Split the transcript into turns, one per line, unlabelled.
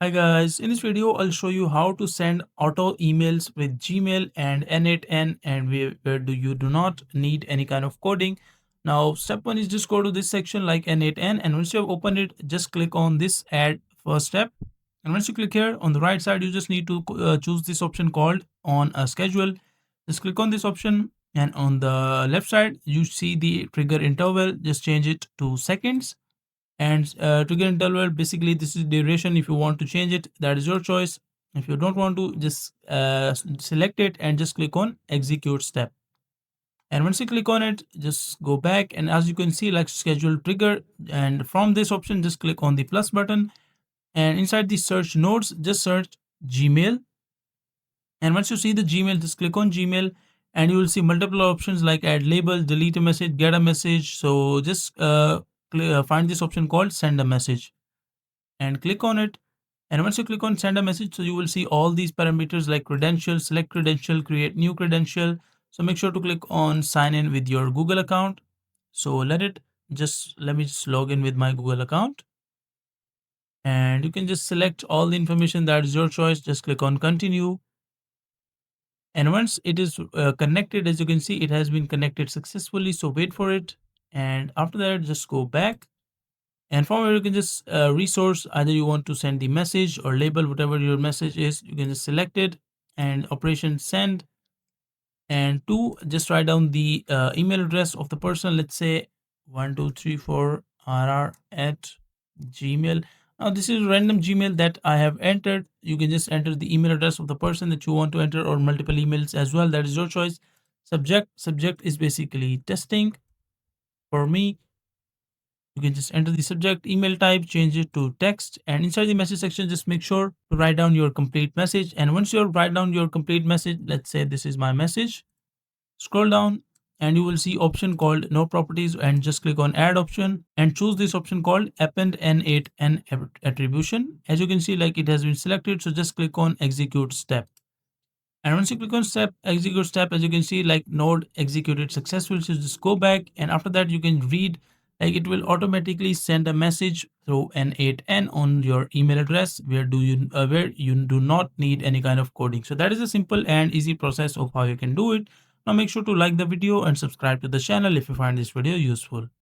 Hi guys, in this video I'll show you how to send auto emails with Gmail and n8n and where you do not need any kind of coding. Now step 1 is just go to this section like n8n, and once you have opened it, just click on this add first step. And once you click here on the right side, you just need to choose this option called on a schedule. Just click on this option, and on the left side you see the trigger interval. Just change it to seconds, and trigger interval, basically this is duration. If you want to change it, that is your choice. If you don't want to, just select it and just click on execute step. And once you click on it, just go back, and as you can see, like schedule trigger, and from this option just click on the plus button, and inside the search nodes just search Gmail. And once you see the Gmail, just click on Gmail, and you will see multiple options like add label, delete a message, get a message. So just find this option called send a message and click on it. And once you click on send a message, so you will see all these parameters like credential, select credential, create new credential. So make sure to click on sign in with your Google account. So let me just log in with my Google account, and you can just select all the information that is your choice. Just click on continue. And once it is connected, as you can see, it has been connected successfully. So wait for it. And after that, just go back. And from here, you can just resource, either you want to send the message or label, whatever your message is, you can just select it and operation send. And two, just write down the email address of the person. Let's say 1234rr at gmail. Now this is random Gmail that I have entered. You can just enter the email address of the person that you want to enter, or multiple emails as well. That is your choice. Subject is basically testing. For me, you can just enter the subject. Email type, change it to text, and inside the message section just make sure to write down your complete message. And once you write down your complete message, let's say this is my message, scroll down and you will see option called no properties, and just click on add option and choose this option called append n8n attribution. As you can see, like it has been selected, so just click on execute step. And once you click on execute step, as you can see, like node executed successfully. So just go back, and after that you can read, like it will automatically send a message through n8n on your email address where you do not need any kind of coding. So that is a simple and easy process of how you can do it. Now make sure to like the video and subscribe to the channel if you find this video useful.